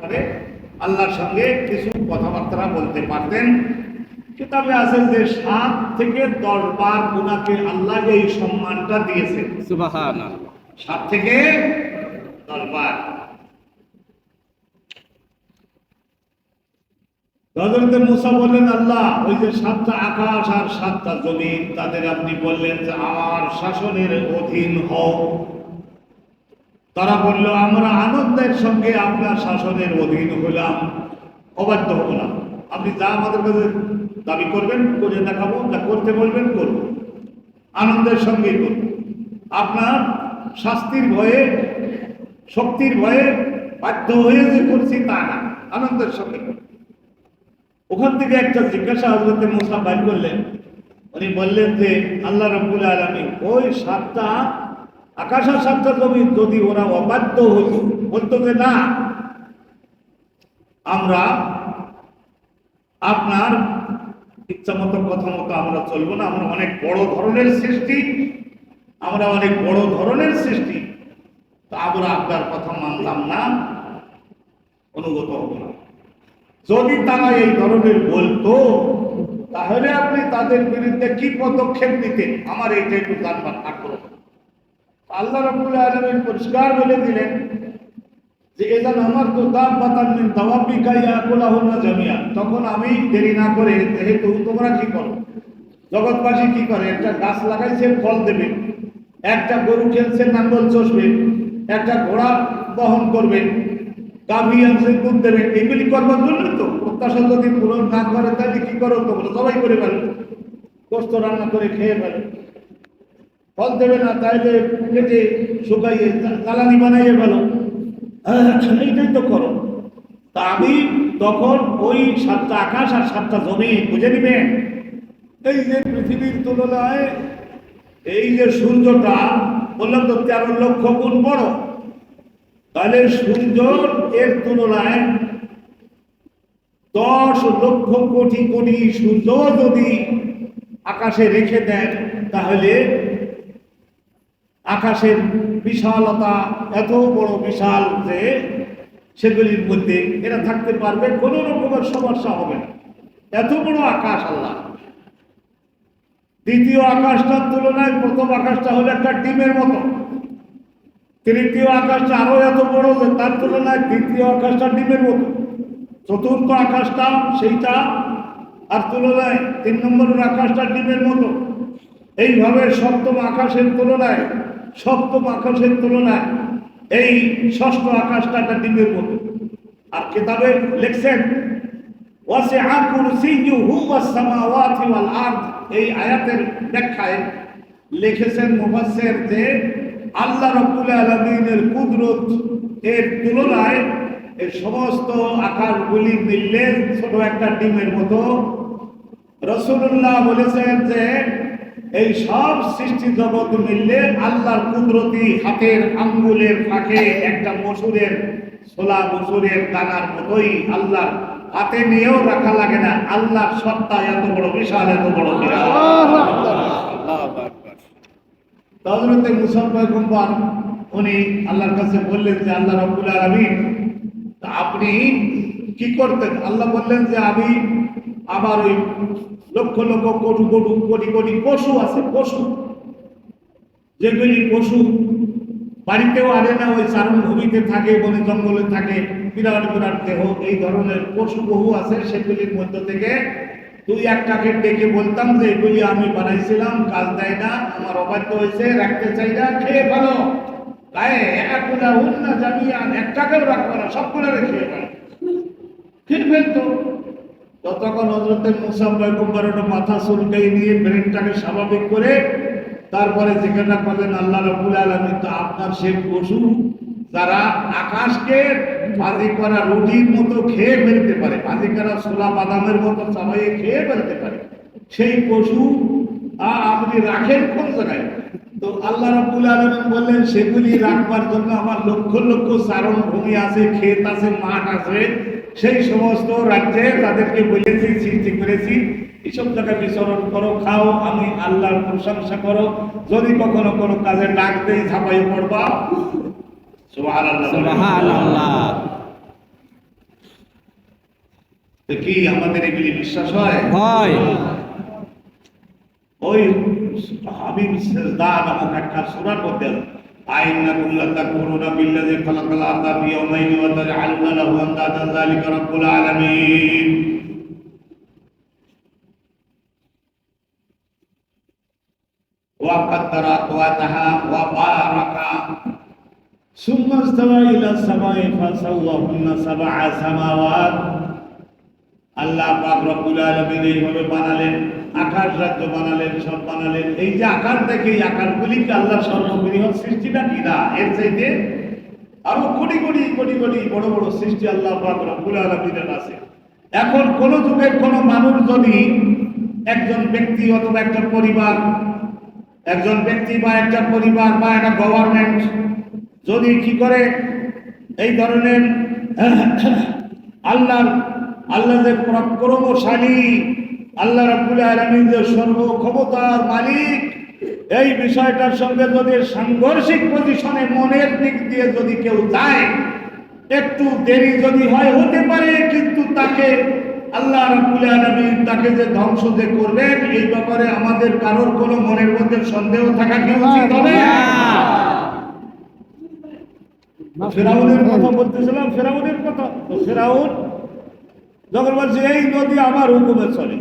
করে আল্লাহর সঙ্গে কিছু কথাবার্তা বলতে পারতেন। কিতাবে আছে যে 7 থেকে 10 বার উনাকে আল্লাহ এই সম্মানটা দিয়েছে। সুবহানাল্লাহ। 7 থেকে 10 বার। হযরত মুসা বললেন, আল্লাহ ওই যে 7টা আকাশ আর 7টা জমিন, তাদের আপনি বললেন যে আমার শাসনের অধীন হও। তারা বলল, আমরা আনন্দের সঙ্গে আপনার শাসনের অধীন হলাম, অবাধ্য হব না। আপনি যা আমাদের কাছে দাবি করবেন করে দেখাবো, যা করতে বলবেন করব, আনন্দের সঙ্গেই করব। আপনার শাস্তির ভয়ে, শক্তির ভয়ে বাধ্য হয়ে যে করছি তা না, আনন্দের সঙ্গে করব। ওখান থেকে একটা জিজ্ঞাসা হযরত মুসা বাইর করলেন। উনি বললেন যে আল্লাহ রাব্বুল আলামিন ওই 7টা আকাশ আর 7টা জমিন যদি ওরা অবাধ্য হতো, বলতো যে না আমরা আপনার ইচ্ছা মতো কথা মতো আমরা চলবো না, আমরা অনেক বড় ধরনের সৃষ্টি, আমরা অনেক বড় ধরনের সৃষ্টি, তা আমরা আপনার কথা মানলাম না, অনুগত হব না। যদি তারা এই ধরনের বলতো তাহলে আপনি তাদের বিরুদ্ধে কি পদক্ষেপ নিতেন, আমার এইটা একটু জানবার আগ্রহ। আল্লাহ রাব্বুল আলামিন পরিষ্কার বলে দিলেন যে এজান আমার তো দাব্বাতান মিন দাওয়াবিকা ইয়াকুলাহুন্না জামিআ, তখন আমি দেরি না করে, যেহেতু তোমরা কি করো, জগৎবাসী কি করে, একটা গাছ লাগাইছে ফল দেবে, একটা গরু খেলছে নাঙ্গল চষবে, একটা ঘোড়া বহন করবে, গাভী আনছে দুধ দেবে, এগুলি করবার জন্য তো। প্রত্যাশা যদি পূরণ না করে তাহলে কি করো, তোমরা সবাই করে ফেলো, গোস্ত রান্না করে খেয়ে ফেলো। ফল দেবে না তাইলে কেটে শুকাইয়ে জ্বালানি বানাইয়ে ফেলো, এইটাই তো করো। তা আমি তখন ওই 7টা আকাশ আর 7টা জমিন বুঝে নিবেন, এই যে পৃথিবীর তুলনায় এই যে সূর্যটা বললাম তো 13 লক্ষ গুণ বড়, তাহলে সূর্য এর তুলনায় 10 লক্ষ কোটি কোটি সূর্য যদি আকাশে রেখে দেন, তাহলে আকাশের বিশালতা এত বড় বিশাল যে সেগুলির মধ্যে এরা থাকতে পারবে, কোনো রকমের সমস্যা হবে না। এত বড় আকাশ আল্লাহ। দ্বিতীয় আকাশটার তুলনায় প্রথম আকাশটা হলো একটা ডিমের মতো, তৃতীয় আকাশটা আরো এত বড় যে তার তুলনায় দ্বিতীয় আকাশটা ডিমের মতো, চতুর্থ আকাশটা সেইটা আর তুলনায় 3 নম্বরের আকাশটা ডিমের মতো। এইভাবে সপ্তম আকাশের তুলনায় এই ষষ্ঠ আকাশটা একটা ডিমের মতো। আর কিতাবে লিখছেন ওয়াসিআ কুরসিয়্যুহু ওয়াস সামাওয়াতি ওয়াল আরদ, এই আয়াতের ব্যাখ্যায় লিখেছেন মুফাসসির যে আল্লাহ রাব্বুল আলামিনের কুদরত এর তুলনায় এই সমস্ত আকাশগুলি মিললে ছোট একটা ডিমের মতো। রাসূলুল্লাহ বলেছেন যে এই সব সৃষ্টি জগৎ মিললে আল্লাহর কুদরতি হাতের আঙ্গুলের ফাঁকে একটা ছোলা মসুরের দানার মতোই আল্লাহর হাতে নিয়েও রাখা লাগে না। আল্লাহর সত্তা এত বড় বিশাল, এত বড় বিশাল। হযরত মুসা পয়গম্বর উনি আল্লাহর কাছে বললেন যে আল্লাহ রাব্বুল আলামিন আপনি কি করতেন? আল্লাহ বললেন যে আমি আমার ওই লক্ষ লক্ষ কোটি কোটি পশু আছে, পশু যেগুলি পশু বাড়িতেও আনে না, ওই চারণভূমিতে থাকে, বনে জঙ্গলে থাকে, বিরাট বিরাট দেহ, এই ধরনের পশু বহু আছে। সেগুলির মধ্য থেকে 2-1টাকে ডেকে বলতাম যে এগুলি আমি বানাইছিলাম, কাজ দেয় না, আমার অবাধ্য হয়েছে, রাখতে চাই না, খেয়ে ফেলো। গায়ে ইয়াকুলাহুন্না জামিআন, একটাকেও রাখবো না, সবগুলো খেয়ে ফেলো, খেয়ে ফেলতো। ততক্ষণ হযরত মুসা পয়গম্বর মাথা চুলকাই নিয়ে ব্রেনটাকে স্বাভাবিক করে তারপরে জিজ্ঞাসা করলেন, আল্লাহ রাব্বুল আলামিন তো আপনার সেই পশু যারা আকাশকে ভাজি করা রুটির মতো খেয়ে ফেলতে পারে, ভাজি করা ছোলা বাদামের মতো চাবাইয়ে খেয়ে ফেলতে পারে, সেই পশু আপনি রাখেন কোন জায়গায়? তো আল্লাহ রাব্বুল আলামিন বললেন সেগুলি রাখবার জন্য আমার লক্ষ লক্ষ চারণ ভূমি আছে, ক্ষেত আছে, মাঠ আছে, সেই সমস্ত রাজ্যে তাদেরকে বলেছি, সৃষ্টি করেছি, এসব জায়গায় বিচরণ করো, খাও, আমি আল্লাহর প্রশংসা করো, যদি কখনো কোনো কাজে ডাক দেই ঝাঁপাই পড়বা। সুবহানাল্লাহ, সুবহানাল্লাহ। কি আমাদের এগুলি বিশ্বাস হয়? ওই হাবিব সেজদা নামক একটা সূরার মধ্যে আইন্নাকুম লাতাকুরুনা বিল্লাযী খালাকাল আরদা ফি ইয়াওমাইনি ওয়া তাজআলুনা লাহু আনদাদান যালিকা রাব্বুল আলামিন। ওয়া কাদ্দারা আকওয়াতাহা ওয়া বারাকা সুম্মা ইস্তাওয়া ইলা সামাই ফাসাওয়াহুন্না সাবআ সামাওয়াত। আল্লাহ পাক রব্বুল আলামিন এইভাবে বানালেন, আকাশ রাজ্য বানালেন, সব বানালেন। এই যে আকার দেখে এই আকারগুলিকে আল্লাহ সর্ববৃহৎ সৃষ্টিটা কিনা, এর চাইতে আরো কোটি কোটি কোটি কোটি বড় বড় সৃষ্টি আল্লাহ পাক রব্বুল আলামিনের আছে। এখন কোন যুগের কোন মানুষ যদি একজন ব্যক্তি অথবা একটা পরিবার, একজন ব্যক্তি বা একটা পরিবার বা একটা গভর্নমেন্ট যদি কি করে এই ধরনের আল্লাহ যে পরাক্রমশালী, আল্লাহ রাব্বুল আলামিন যে সর্বক্ষমতার মালিক, এই বিষয়টার সঙ্গে যদি সাংঘর্ষিক পজিশনে মনের দিক দিয়ে যদি কেউ যায়, একটু দেরি যদি হয় হতে পারে, কিন্তু তাকে আল্লাহ রাব্বুল আলামিন তাকে যে ধ্বংস যে করবেন এই ব্যাপারে আমাদের কারোর কোনো মনের মধ্যে সন্দেহ থাকা কি উচিত হবে? ফেরাউনের কথা বলতেছিলাম, ফেরাউনের কথা। তো ফেরাউন যখন বলছে এই নদী আমার হুকুমে চলে,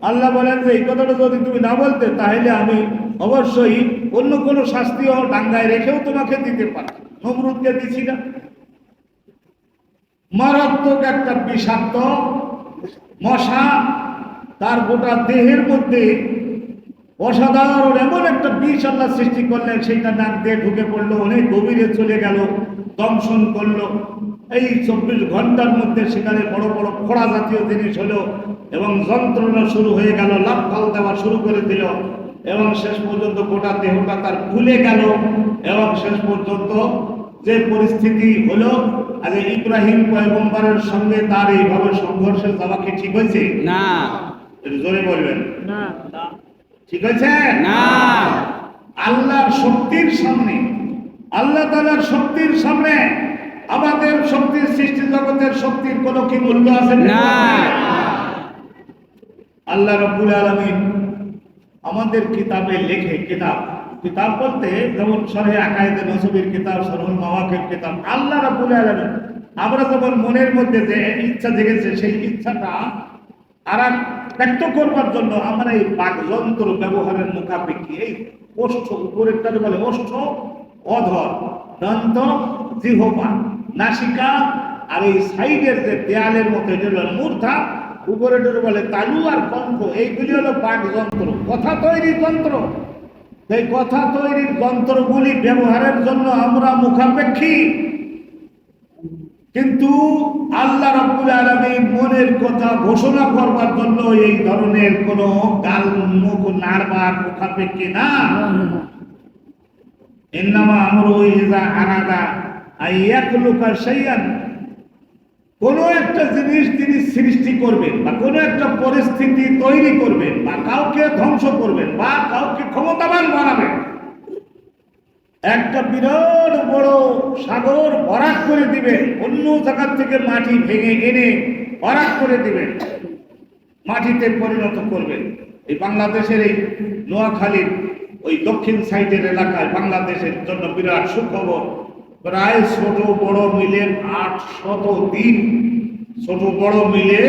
আল্লাহ বলেন যে এই কথাটা যদি তুমি না বলতে তাহলে আমি অবশ্যই অন্য কোনো শাস্তিও ডাঙ্গায় রেখেও তোমাকে দিতে পারি। নমরুদকে দিছি না? মারাত্মক একটা বিষাক্ত মশা, তার গোটা দেহের মধ্যে অসাধারণ এমন একটা বিষ আল্লাহ সৃষ্টি করলেন, সেইটা নাক দিয়ে ঢুকে পড়লো, অনেক গভীরে চলে গেল, দংশন করলো। এই 24 ঘন্টার মধ্যে সেখানে বড় বড় ফোড়া জাতীয় জিনিস হলো এবং যন্ত্রণা শুরু হয়ে গেল, লাফাল দেওয়া শুরু করে দিল এবং শেষ পর্যন্ত গোটা দেহটা তার ফুলে গেল এবং শেষ পর্যন্ত যে পরিস্থিতি হলো, আজ ইব্রাহিম পয়গম্বরের সঙ্গে তার এইভাবে সংঘর্ষের যাওয়া কি ঠিক হয়েছে? না। জোরে বলবেন না। ঠিক হয়েছে না। আল্লাহর শক্তির সামনে, আল্লাহ তাআলার শক্তির সামনে আমাদের শক্তির, সৃষ্টি জগতের শক্তির কোনো কি মূল্য আছে? না। আল্লাহ রাব্বুল আলামিন আমাদের কিতাবে লেখে, কিতাব বলতে যেমন শরহে আকায়েদে নসবির কিতাব, শরহুল মাওয়াকির কিতাব, আল্লাহ রাব্বুল আলামিন আমরা যেমন মনের মধ্যে যে ইচ্ছা জেগেছে সেই ইচ্ছাটা আর ব্যক্ত করবার জন্য আমরা এই বাকযন্ত্র ব্যবহারের মুখাপেক্ষী এই ওষ্ঠ, উপরেরটাকে বলে ওষ্ঠ, অধর, দন্ত, জিহ্বা, নাসিকা, আর এই সাইডের যে দেয়ালের মতো এটা হলো মূর্ধা, উপরের বলে তালু আর কণ্ঠ, এইগুলি হলো বাকযন্ত্র, কথা তৈরির যন্ত্র। এই কথা তৈরির যন্ত্রগুলি ব্যবহারের জন্য আমরা মুখাপেক্ষী, কিন্তু আল্লাহ রাব্বুল আলামিন মনের কথা ঘোষণা করবার জন্য এই ধরনের কোন গাল মুখ নাড়বার মুখাপেক্ষী না। ইন্নামা আমরুহু ইযা আরাদা আইয়াখলুকা শাইআন, কোন একটা জিনিস তিনি সৃষ্টি করবেন বা কোন একটা পরিস্থিতি তৈরি করবেন বা কাউকে ধ্বংস করবেন বা কাউকে ক্ষমতাবান বানাবেন, একটা বিরাট বড় সাগর ভরাট করে দিবেন, অন্য জায়গা থেকে মাটি ভেঙে এনে ভরাট করে দিবেন, মাটিতে পরিণত করবেন। এই বাংলাদেশের এই নোয়াখালীর ওই দক্ষিণ সাইডের এলাকায় বাংলাদেশের জন্য বিরাট সুখবর, প্রায় ছোট বড় মিলে 800 দ্বীপ, ছোট বড় মিলে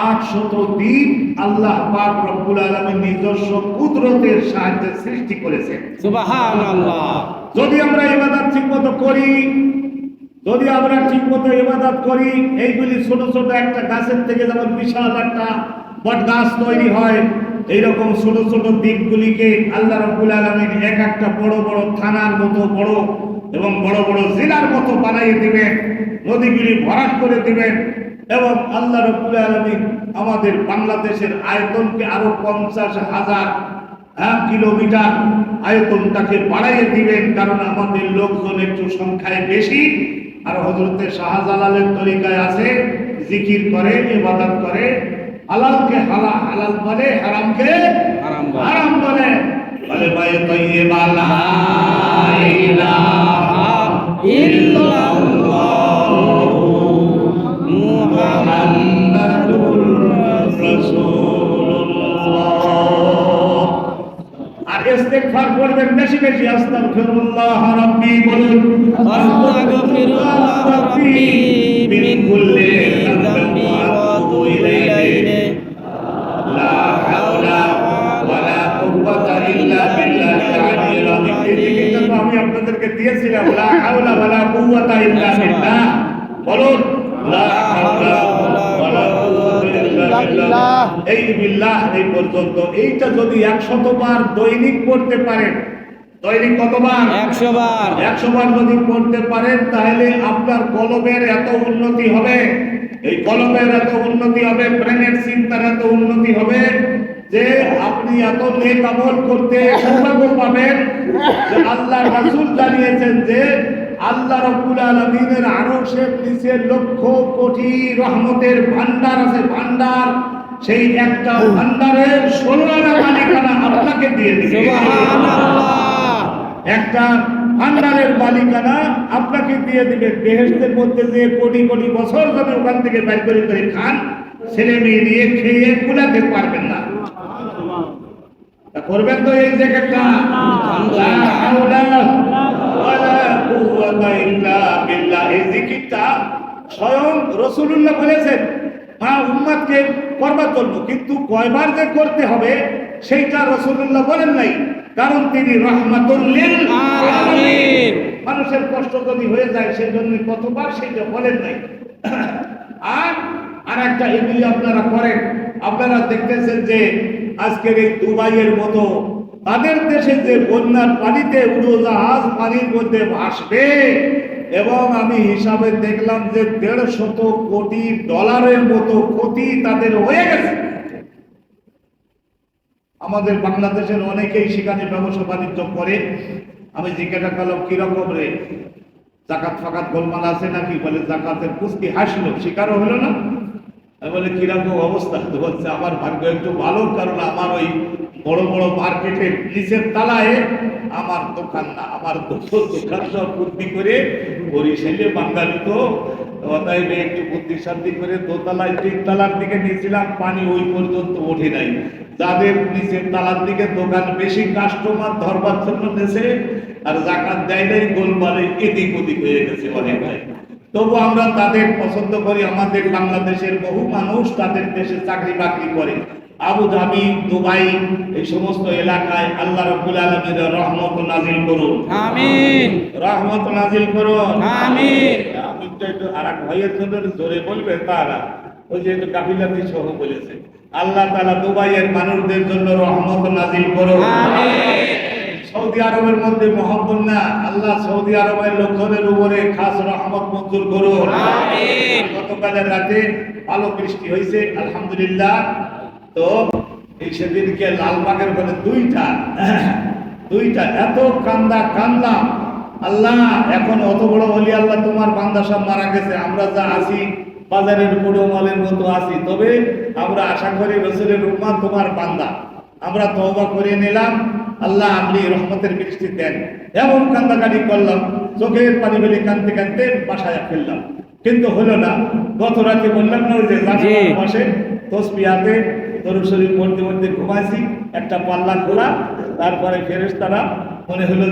800 দ্বীপ আল্লাহ পাক রব্বুল আলামিন নিজস্ব কুদরতের সাহায্যে সৃষ্টি করেছেন। সুবহানাল্লাহ। যদি আমরা ইবাদত ঠিকমতো করি, যদি আমরা ঠিকমতো ইবাদত করি, এইগুলি ছোট ছোট একটা গাছের থেকে যেমন বিশাল একটা বট গাছ তৈরি হয়, এইরকম ছোট ছোট দ্বীপগুলিকে আল্লাহ রাব্বুল আলামিন এক একটা বড় বড় থানার মতো বড় এবং বড় বড় জেলার মতো বানিয়ে দিবেন, নদীগুলি ভরাট করে দিবেন এবং আল্লাহ রাব্বুল আলামিন আমাদের বাংলাদেশের আয়তনকে আরো 50,000 কিলোমিটার আয়তনটাকে বাড়াইয়ে দিবেন, কারণ আমাদের লোকজন একটু সংখ্যায় বেশি। আর হযরতে শাহজালালের তরিকায় আছে, জিকির করে, ইবাদত করে, হালালকে হালাল বলে, হারামকে হারাম বলে, বলে বায়ে তাইয়্যিবা লা ইলাহা ইল্লাল্লাহু মুহাম্মাদুর ইস্তেগফার করবেন বেশি বেশি। আস্তাগফিরুল্লাহ রাব্বি বলুন, আস্তাগফিরুল্লাহ রাব্বি মিন কুল্লি যামবি ওয়া আতুবু ইলাইহি। লা হাওলা ওয়ালা কুওয়াতা ইল্লা বিল্লাহিল আলিয়্যিল আযীম। এই জিকিরটা তো আমি আপনাদেরকে দিয়েছিলাম, লা হাওলা ওয়ালা কুওয়াতা ইল্লা বিল্লাহ। বলুন, লা হাওলা ওয়ালা কুওয়াতা ইল্লা বিল্লাহ। এই বিল্লাহ এই পর্যন্ত, এইটা যদি 100 বার দৈনিক পড়তে পারেন, দৈনিক কতবার? 100 বার। 100 বার যদি পড়তে পারেন, তাহলে আপনার কলমের এত উন্নতি হবে, এই কলমের এত উন্নতি হবে, ব্রেনের চিন্তার এত উন্নতি হবে যে আপনি এত নেক আমল করতে সৌভাগ্য পাবেন যে আল্লাহ রাসূল জানিয়েছেন যে আল্লাহ রাব্বুল আলামিনের আরশের নিচে লক্ষ কোটি রহমতের ভান্ডার আছে, ভান্ডার। সেই একটা ভান্ডারের 16টা মালিকানা আপনাকে দিয়ে দিবে। সুবহানাল্লাহ। একটা ভান্ডারের মালিকানা আপনাকে দিয়ে দিবে। বেহেশতের মধ্যে যে কোটি কোটি বছর ধরে ওখান থেকে বের করে করে খান, ছেলে মেয়ে নিয়ে খেয়ে কুলাতে পারবেন না। তা করবেন তো এই জায়গাটা, লা হাওলা ওয়ালা কুওয়াতা ইল্লা বিল্লাহ। এই জিকিরটা স্বয়ং রাসূলুল্লাহ বলেছেন উম্মতকে করবার জন্য, কিন্তু কয়বার যে করতে হবে সেইটা রাসূলুল্লাহ বলেন নাই, কারণ তিনি রাহমাতুল লিল আলামিন। মানুষের কষ্ট যদি হয়ে যায় সেই জন্য কতবার সেইটা বলেন নাই। আর একটা এগুলি আপনারা করেন, আপনারা দেখতেছেন যে আজকের এই দুবাইয়ের মতো তাদের দেশে যে বন্যার পানিতে উড়োজাহাজ পানির মধ্যে ভাসবে, এবং আমি হিসাবে দেখলাম যে 150 কোটি ডলারের মতো ক্ষতি তাদের হয়ে গেছে। আমাদের বাংলাদেশের অনেকেই সেখানে ব্যবসা বাণিজ্য করে। আমি জিজ্ঞাসা করলাম কিরকম রে, জাকাত ফাকাত গোলমাল আছে নাকি? বলে জাকাতের কুস্তি হাসলো, শিকারও হলো না। আমি বলে কিরকম অবস্থা? তো বলছে আমার ভাগ্য একটু ভালো, কারণ আমার ওই বড় বড় মার্কেটের নিচের তালায় আমার দোকান না, আমার দোকান সব বুদ্ধি করে বরিশালে বাঙালি তো অতএব একটু বুদ্ধি শান্তি করে দোতলায় 3 তলার দিকে নিয়েছিলাম, পানি ওই পর্যন্ত ওঠে নাই। যাদের নিচের তালার দিকে দোকান বেশি কাস্টমার ধরবার জন্য নেছে আর জাকাত দেয় নাই, গোলমালে এদিক ওদিক হয়ে গেছে অনেকটাই। তবু আমরা তাদের পছন্দ করি। আমাদের বাংলাদেশের বহু মানুষ তাদের দেশে চাকরি বাকরি করে। আবু ধাবি, দুবাই, এই সমস্ত এলাকায় আল্লাহ রাব্বুল আলামিনের রহমত নাজিল করুন, আমিন। রহমত নাজিল করুন, আমিন। আমি তো একটু আরেক ভাইয়ের জন্য জোরে বলবেন, তারা ওই যে একটু কাফিলাতি সহ বলেছে, আল্লাহ তাআলা দুবাইয়ের মানুষদের জন্য রহমত নাজিল করুন, আমিন। সৌদি আরবের মধ্যে মহব্বত না, আল্লাহ সৌদি আরবের লোকজনের উপরে খাস রহমত মঞ্জুর করুন, আমিন। গতকালের রাতে ভালো বৃষ্টি হয়েছে, আলহামদুলিল্লাহ। তো এই সেদিনকে লালবাগের বলে দুইটা এত কান্দলাম, আল্লাহ এখন অত বড় ওলি আল্লাহ তোমার বান্দা সব মারা গেছে, আমরা যা আছি বাজারের বুড়ো মালের মতো আছি, তবে আমরা আশা করি রাসূলের উম্মত তোমার বান্দা, আমরা তওবা করে নিলাম, আল্লাহ আপনি রহমতের বৃষ্টি দেন। এমন কান্দাকাটি করলাম, চোখের পানি ফেলে কাঁদতে কাঁদতে বাসায় ফেললাম, কিন্তু হলো না। গত রাতে বললাম না ওই যে বসে তসবিহাতে দরুদ শরীফ পড়তে পড়তে ঘুমাইছি, একটা পাল্লা খোলা, তারপরে ফেরেশতারা মনে হলো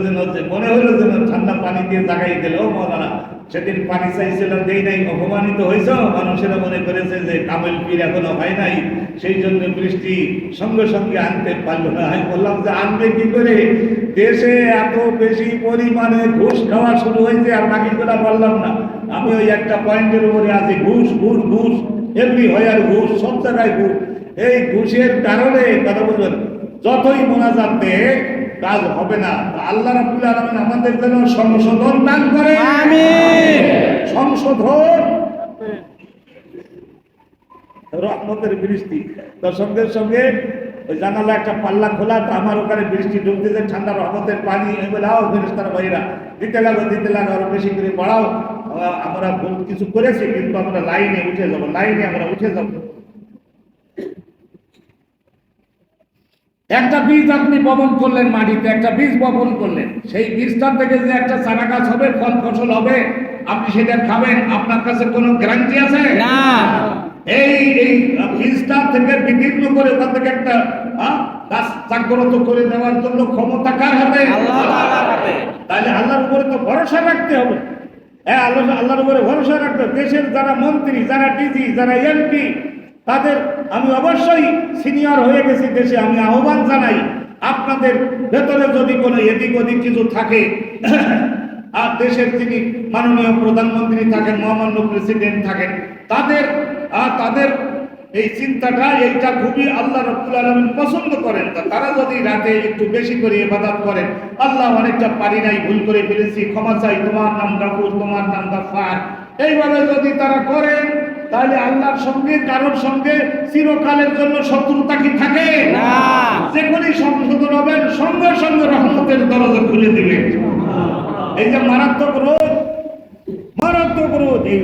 যেন ঠান্ডা পানি দিয়ে জাগাই দিল। মৌলানা সেদিন পানি চাইছিলাম, দেই নাই, অপমানিত হয়েছ। মানুষেরা মনে করেছে যে কামেল পীর এখনো হয় নাই, সেই জন্য বৃষ্টি সঙ্গে সঙ্গে আনতে পারলো না। আমি বললাম যে আনবে কি করে, দেশে এত বেশি পরিমাণে ঘুষ খাওয়া শুরু হয়েছে, আর বাকিগুলা বললাম না। আমি ওই একটা পয়েন্টের উপরে আছি, ঘুষ ঘুষ ঘুষ, এমনি হয় আর ঘুষ, সব জায়গায় ঘুষ। এই ঘুষের কারণে কথা বলবেন, যতই মোনাজাত দেয় কাজ হবে না। আল্লাহ রাব্বুল আলামিন আমাদের জন্য সংশোধন দান করে, আমিন। সংশোধন, রহমতের বৃষ্টি। তার সঙ্গে সঙ্গে ওই জানালা একটা পাল্লা খোলা, তো আমার ওখানে বৃষ্টি ঢুকতেছে, ঠান্ডা রহমতের পানি। আমি বলে আও ফেরেশতারা ভাইরা দিতে লাগো আরো বেশি করে বাড়াও। আমরা ভুল কিছু করেছি, কিন্তু আমরা লাইনে উঠে যাবো। একটা বীজ আপনি বপন করলেন মাটিতে, একটা বীজ বপন করলেন, সেই বীজটার থেকে যে একটা চারা গাছ হবে, ফল ফসল হবে, আপনি সেটা খাবেন, আপনার কাছে কোনো গ্যারান্টি আছে? না। এই বীজটা থেকে বিকীর্ণ করে ওখান থেকে একটা জাগ্রত করে দেওয়ার জন্য ক্ষমতা কার হাতে? আল্লাহ তাআলার হাতে। তাহলে আল্লাহর উপরে তো ভরসা রাখতে হবে। হ্যাঁ, আল্লাহর উপরে ভরসা রাখতে হবে। দেশের যারা মন্ত্রী, যারা ডিজি, যারা এমপি, তাদের আমি অবশ্যই সিনিয়র হয়ে গেছি দেশে, আমি আহ্বান জানাই, আপনাদের ভেতরে যদি কোনো এদিক ওদিক কিছু থাকে, আর দেশের যিনি মাননীয় প্রধানমন্ত্রী থাকেন, মহামান্য প্রেসিডেন্ট থাকেন, তাদের এই চিন্তাটা, এইটা খুবই আল্লাহ রাব্বুল আলামিন পছন্দ করেন। তারা যদি রাতে একটু বেশি করে ইবাদত করেন, আল্লাহ অনেকটা পারি নাই, ভুল করে ফেলেছি, ক্ষমা চাই, তোমার নাম গাফুর, তোমার নাম গাফফার, এইভাবে যদি তারা করেন, তাহলে আল্লাহর সঙ্গে কারোর সঙ্গে চিরকালের জন্য শত্রুতা কি থাকে? না। যেখানেই সংশোধন হবেন, সঙ্গে সঙ্গে রহমতের দরজা খুলে দিবে। এই যে মারাত্মক রোগ, এই